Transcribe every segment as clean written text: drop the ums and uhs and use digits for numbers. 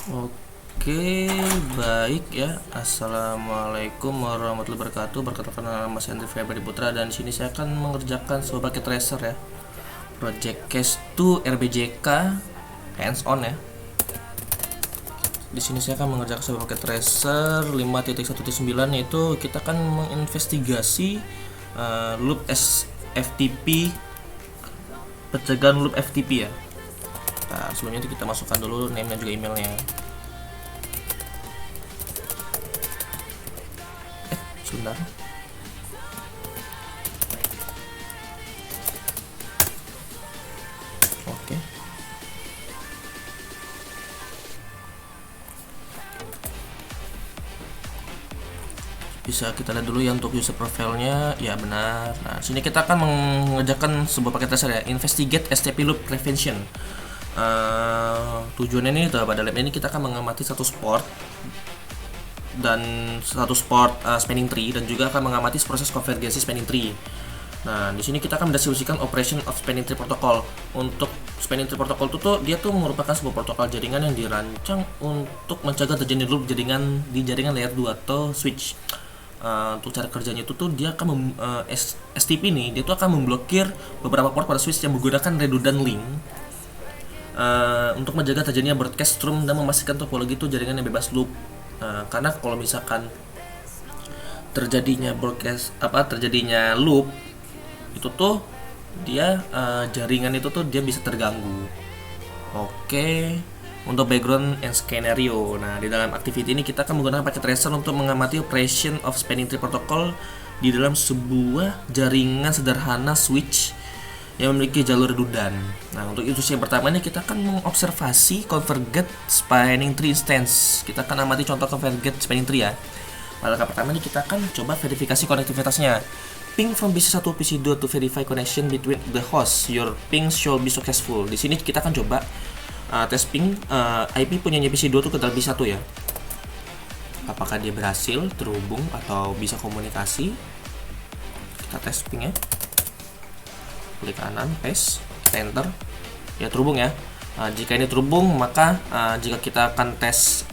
Oke, baik ya. Assalamualaikum warahmatullahi wabarakatuh. Perkenalkan nama Mas Andri Febri Putra dan di sini saya akan mengerjakan sebuah paket tracer ya. Project Case 2 RBJK hands on ya. Di sini saya akan mengerjakan sebuah paket tracer 5.1.9, yaitu kita akan menginvestigasi loop FTP, pencegahan loop FTP ya. Nah, sebelumnya itu kita masukkan dulu name dan juga emailnya. Sebentar. Oke. Bisa kita lihat dulu ya untuk user profile-nya. Ya benar. Nah, sini kita akan mengerjakan sebuah paket tracer ya, investigate STP loop prevention. Tujuannya ini pada lab ini kita akan mengamati satu sport dan satu sport spanning tree, dan juga akan mengamati proses konvergensi spanning tree. Nah, di sini kita akan mendeskripsikan operation of spanning tree protocol. Untuk spanning tree protocol itu tuh dia tuh merupakan sebuah protokol jaringan yang dirancang untuk mencegah terjadi loop jaringan di jaringan layer 2 atau switch. Untuk cara kerjanya itu tuh dia akan STP nih, dia tuh akan memblokir beberapa port pada switch yang menggunakan redundant link untuk menjaga terjadinya broadcast stream dan memastikan topologi itu jaringan yang bebas loop. Karena kalau misalkan terjadinya terjadinya loop itu tuh dia jaringan itu tuh dia bisa terganggu. Oke. Untuk background and scenario. Nah, di dalam activity ini kita akan menggunakan paket tracer untuk mengamati operation of spanning tree protocol di dalam sebuah jaringan sederhana switch yang memiliki jalur redundan. Nah, untuk instruksi yang pertama ini kita akan mengobservasi convergent spanning tree instance. Kita akan amati contoh convergent spanning tree ya. Langkah pertama ini kita akan coba verifikasi konektivitasnya. Ping from PC1 PC2 to verify connection between the host. Your ping should be successful. Di sini kita akan coba tes ping IP punyanya PC2 tuh ke dalam PC1 ya. Apakah dia berhasil terhubung atau bisa komunikasi? Kita tes ping ya. Klik kanan, paste, enter, ya terhubung ya. Jika ini terhubung, maka jika kita akan tes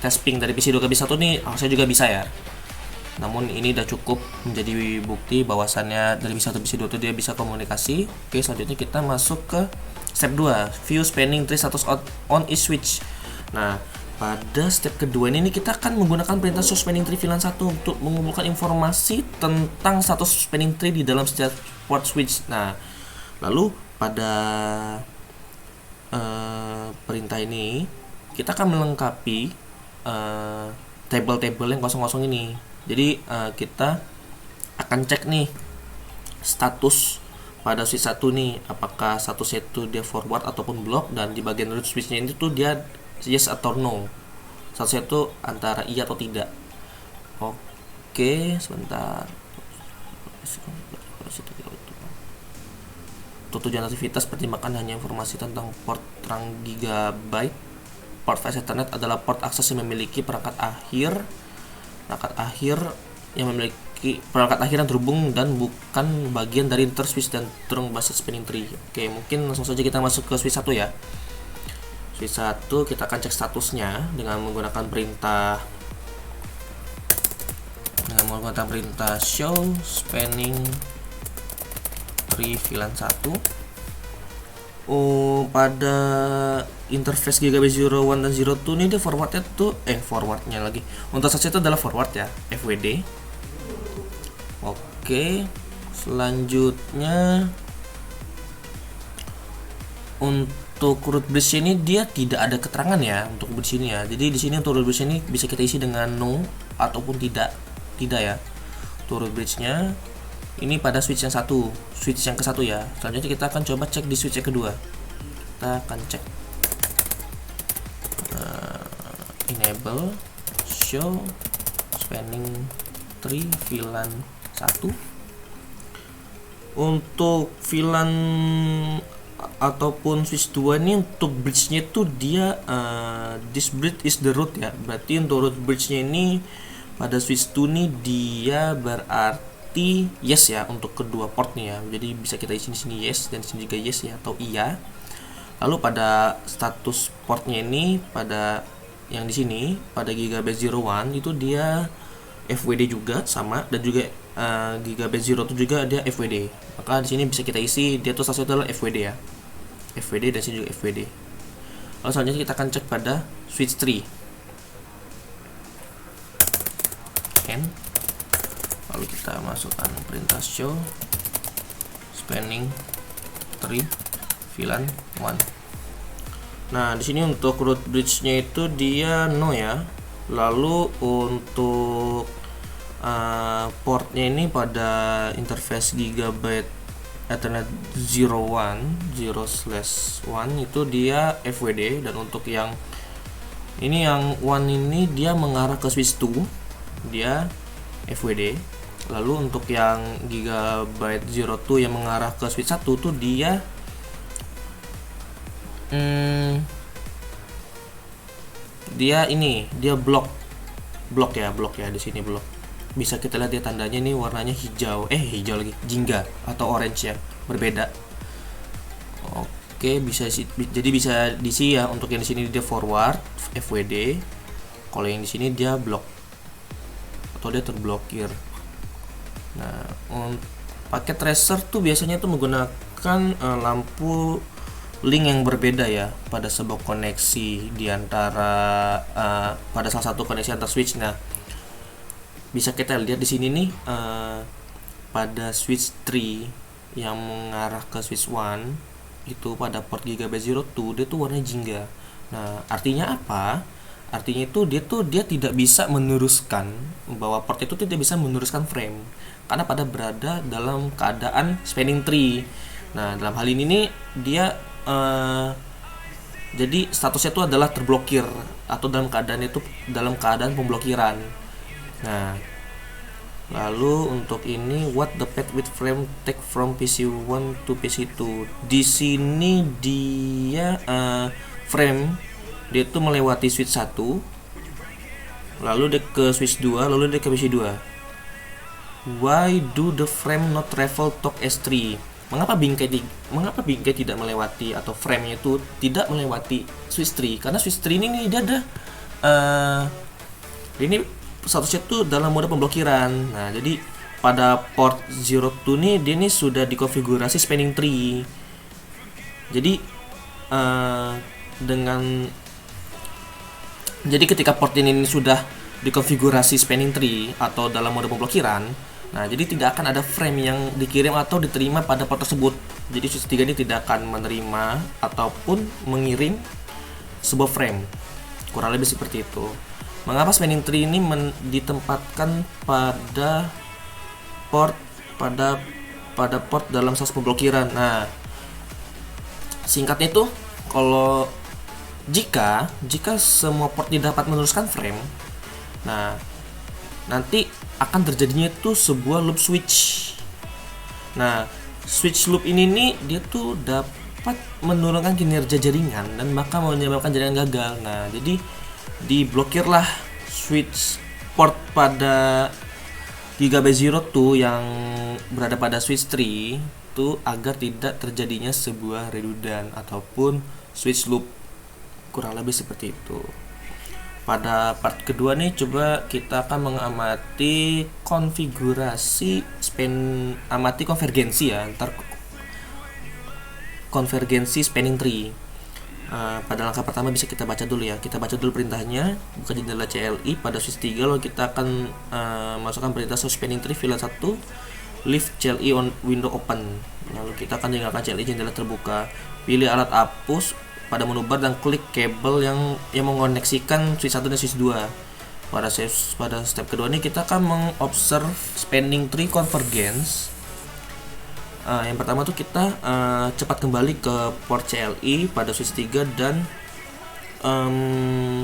tes ping dari PC2 ke PC1 nih, harusnya juga bisa ya. Namun ini udah cukup menjadi bukti bahwasannya dari PC1 ke PC2 itu dia bisa komunikasi. Oke, selanjutnya kita masuk ke step 2, view spanning tree status on each switch. Nah, pada step kedua ini kita akan menggunakan perintah show spanning tree VLAN 1 untuk mengumpulkan informasi tentang status spanning tree di dalam setiap port switch. Nah, lalu pada perintah ini kita akan melengkapi table-table yang kosong-kosong ini. Jadi kita akan cek nih status pada switch 1 nih, apakah statusnya itu dia forward ataupun block, dan di bagian root switchnya ini tuh dia yes atau no, statusnya itu antara iya atau tidak. Oke, sebentar. Untuk tujuan aktivitas, pertimbangkan hanya informasi tentang port terang gigabyte. Port Flash Ethernet adalah port akses yang memiliki perangkat akhir yang terhubung dan bukan bagian dari inter switch dan trunk based spanning tree. Oke, mungkin langsung saja kita masuk ke switch 1 ya. Switch 1 kita akan cek statusnya dengan menggunakan perintah show spanning tree VLAN 1. Pada interface Gigabit 01 dan 02 ini dia forwardnya lagi. Untuk saja itu adalah forward ya, FWD. Oke, selanjutnya untuk root bridge ini dia tidak ada keterangan ya untuk bridge ini ya. Jadi di sini untuk root bridge ini bisa kita isi dengan no ataupun tidak ya. Untuk root bridge-nya ini pada switch yang ke satu ya. Selanjutnya kita akan coba cek di switch yang kedua. Kita akan cek enable show spanning tree VLAN 1. Untuk VLAN ataupun switch 2 ini untuk bridge-nya itu dia this bridge is the root ya. Berarti untuk root bridge-nya ini pada switch 2 nih dia berarti yes ya untuk kedua port nih ya. Jadi bisa kita isi di sini yes dan di sini juga yes ya atau iya. Lalu pada status portnya ini, pada yang di sini pada Gigabit 01 itu dia FWD juga sama, dan juga Gigabit 02 juga dia FWD. Maka di sini bisa kita isi dia tuh statusnya adalah FWD ya. FWD dan sini juga FWD. Lalu selanjutnya kita akan cek pada switch tree. Lalu kita masukkan perintah show spanning tree VLAN 1. Nah, di sini untuk root bridge-nya itu dia no ya. Lalu untuk portnya ini pada interface Gigabit Ethernet 01 0/1 itu dia FWD, dan untuk yang ini yang 1 ini dia mengarah ke switch 2 dia FWD. Lalu untuk yang Gigabit 02 yang mengarah ke switch 1 tuh dia dia blok ya di sini blok. Bisa kita lihat dia tandanya ini warnanya hijau lagi, jingga atau orange ya, berbeda. Oke, jadi bisa diisi ya. Untuk yang di sini dia forward FWD, kalau yang di sini dia blok atau dia terblokir. Nah, paket tracer tuh biasanya tuh menggunakan lampu link yang berbeda ya pada sebuah koneksi di antara pada salah satu koneksi antar switch. Nah, bisa kita lihat di sini nih pada switch 3 yang mengarah ke switch 1 itu pada port Gigabit 02 dia tuh warnanya jingga. Nah, artinya apa? Artinya itu dia tidak bisa meneruskan, bahwa port itu tidak bisa meneruskan frame karena pada berada dalam keadaan spanning tree. Nah, dalam hal ini nih dia jadi statusnya itu adalah terblokir atau dalam keadaan pemblokiran. Nah, lalu untuk ini what the path with frame take from PC1 to PC2. Di sini dia frame dia itu melewati switch 1, lalu dia ke switch 2, lalu dia ke PC2. Why do the frame not travel to S3? Mengapa bingkai tidak melewati, atau frame-nya itu tidak melewati switch 3? Karena switch 3 ini dia ada ini statusnya itu dalam mode pemblokiran. Nah, jadi pada port 02 nih dia ini sudah dikonfigurasi spanning tree. Jadi jadi ketika port ini sudah dikonfigurasi spanning tree atau dalam mode pemblokiran, nah jadi tidak akan ada frame yang dikirim atau diterima pada port tersebut. Jadi switch 3 ini tidak akan menerima ataupun mengirim sebuah frame. Kurang lebih seperti itu. Mengapa spanning tree ini ditempatkan pada port dalam status pemblokiran? Nah, singkatnya itu kalau jika semua port tidak dapat meneruskan frame, nah nanti akan terjadinya itu sebuah loop switch. Nah, switch loop ini nih dia tuh dapat menurunkan kinerja jaringan dan maka menyebabkan jaringan gagal. Nah, jadi diblokirlah switch port pada Gigabit 02 yang berada pada switch 3 itu agar tidak terjadinya sebuah redundant ataupun switch loop. Kurang lebih seperti itu. Pada part kedua nih coba kita akan mengamati konfigurasi konvergensi ya, antar konvergensi spanning tree. Pada langkah pertama bisa kita baca dulu ya. Kita baca dulu perintahnya, buka jendela CLI pada switch 3, lalu kita akan masukkan perintah show spanning tree VLAN 1 leave CLI on window open. Lalu kita akan tinggalkan CLI jendela terbuka. Pilih alat hapus pada menu bar dan klik kabel yang mengoneksikan switch 1 dan switch 2. Pada step kedua ini kita akan mengobserve spanning tree convergence. Yang pertama tuh kita cepat kembali ke port CLI pada switch 3 dan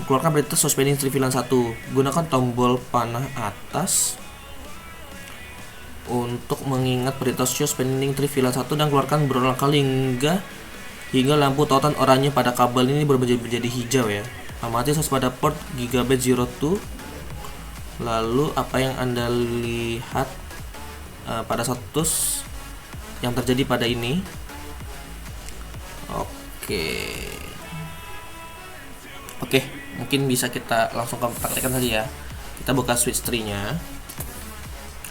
keluarkan perintah show spanning tree VLAN 1. Gunakan tombol panah atas untuk mengingat perintah show spanning tree VLAN 1 dan keluarkan berulang kali hingga lampu tautan oranye pada kabel ini berubah menjadi hijau ya. Amati status pada port Gigabit 02. Lalu apa yang Anda lihat pada status yang terjadi pada ini? Oke. Oke, mungkin bisa kita langsung praktekkan saja ya. Kita buka switch tree-nya.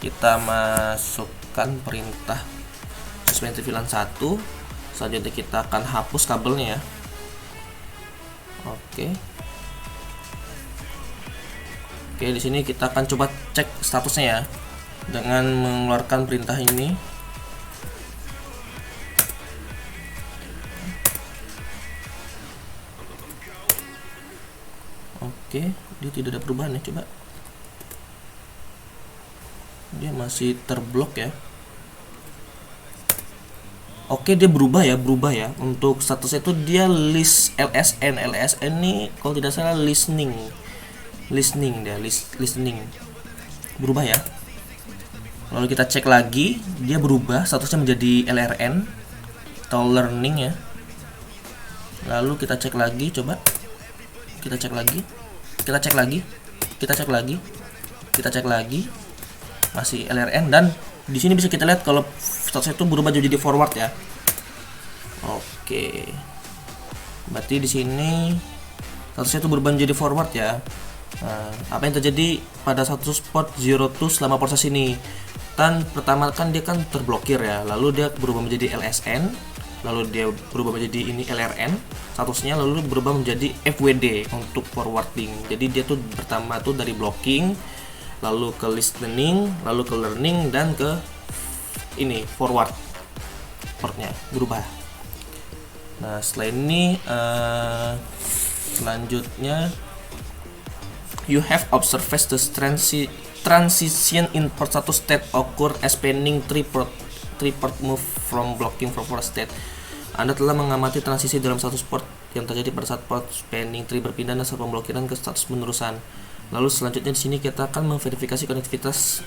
Kita masukkan perintah suspend VLAN 1. Selanjutnya kita akan hapus kabelnya ya. Oke, di sini kita akan coba cek statusnya ya dengan mengeluarkan perintah ini. Oke, dia tidak ada perubahan ya, coba. Dia masih terblok ya. Oke, dia berubah ya. Untuk statusnya itu dia list LSN. LSN ini kalau tidak salah listening berubah ya. Lalu kita cek lagi, dia berubah statusnya menjadi LRN atau learning ya. Lalu kita cek lagi, coba kita cek lagi, masih LRN, dan di sini bisa kita lihat kalau statusnya itu berubah jadi forward ya. Oke, berarti di sini statusnya itu berubah menjadi forward ya. Nah, apa yang terjadi pada satu port 02 selama proses ini? Kan pertama kan dia kan terblokir ya, lalu dia berubah menjadi LSN, lalu dia berubah menjadi ini LRN statusnya, lalu berubah menjadi FWD untuk forwarding. Jadi dia tuh pertama tuh dari blocking, lalu ke listening, lalu ke learning, dan ke ini forward portnya berubah. Nah setelah ini selanjutnya you have observed the transition in port 1 state occur as spanning three port move from blocking from forward state. Anda telah mengamati transisi dalam status port yang terjadi pada saat port spanning tree berpindah dari pemblokiran ke status penerusan. Lalu selanjutnya di sini kita akan memverifikasi konektivitas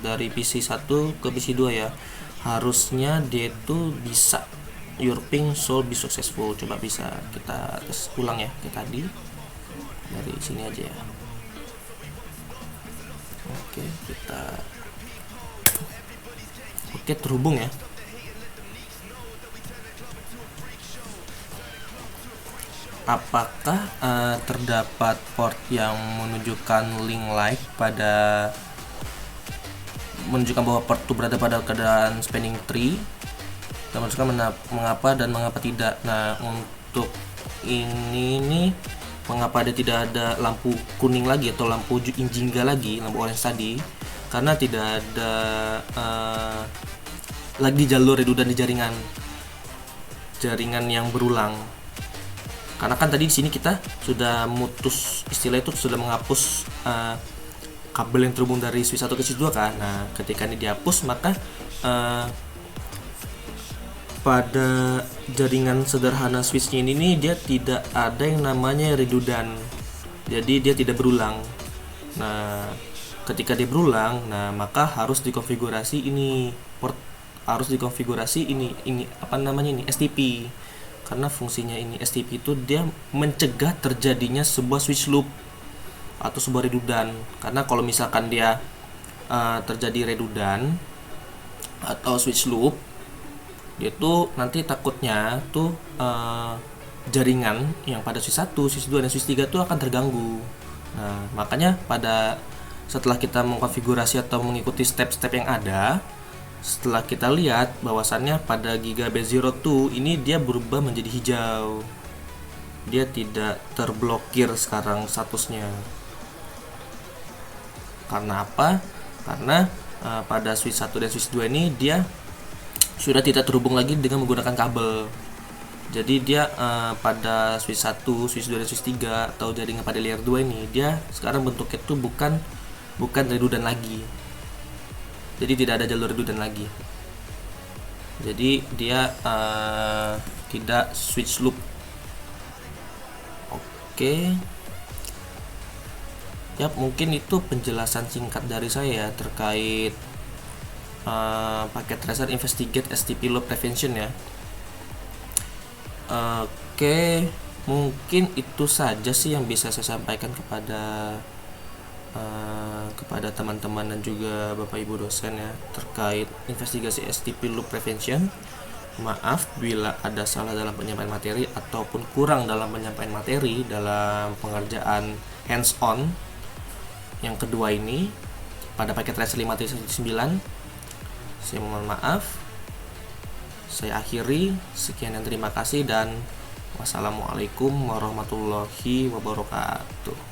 dari PC 1 ke PC 2 ya. Harusnya dia itu bisa your ping should be successful. Coba bisa kita tes ulang ya kayak tadi. Dari sini aja ya. Oke, terhubung ya. Apakah terdapat port yang menunjukkan link live menunjukkan bahwa port itu berada pada keadaan spanning tree, dan menunjukkan mengapa dan mengapa tidak. Nah untuk ini nih, mengapa dia tidak ada lampu kuning lagi atau lampu jingga lagi, lampu orange tadi? Karena tidak ada lagi jalur redundan di jaringan yang berulang. Karena kan tadi di sini kita sudah mutus, istilah itu sudah menghapus kabel yang terhubung dari switch 1 ke switch 2 kan. Nah ketika ini dihapus, maka pada jaringan sederhana switchnya ini dia tidak ada yang namanya redundan, jadi dia tidak berulang. Nah ketika dia berulang, nah maka harus dikonfigurasi ini port, harus dikonfigurasi ini apa namanya ini STP, karena fungsinya ini STP itu dia mencegah terjadinya sebuah switch loop atau sebuah redundan. Karena kalau misalkan dia terjadi redundan atau switch loop, dia tuh nanti takutnya tuh jaringan yang pada switch 1, switch 2, dan switch 3 tuh akan terganggu. Nah makanya setelah kita mengkonfigurasi atau mengikuti step-step yang ada, setelah kita lihat bahwasannya pada Gigabit 02 ini dia berubah menjadi hijau, dia tidak terblokir sekarang statusnya. Karena apa? Karena pada switch 1 dan switch 2 ini dia sudah tidak terhubung lagi dengan menggunakan kabel. Jadi dia pada switch 1, switch 2, dan switch 3 atau jaringan pada layer 2 ini, dia sekarang bentuknya itu bukan redundan lagi. Jadi tidak ada jalur redundan lagi. Jadi dia tidak switch loop. Oke. Ya mungkin itu penjelasan singkat dari saya terkait paket tracer investigate STP loop prevention ya. Oke, mungkin itu saja sih yang bisa saya sampaikan kepada teman-teman dan juga Bapak Ibu dosen ya terkait investigasi STP loop prevention. Maaf bila ada salah dalam penyampaian materi ataupun kurang dalam penyampaian materi dalam pengerjaan hands-on yang kedua ini pada paket Tracer 5.9. Saya mohon maaf. Saya akhiri. Sekian dan terima kasih dan wassalamualaikum warahmatullahi wabarakatuh.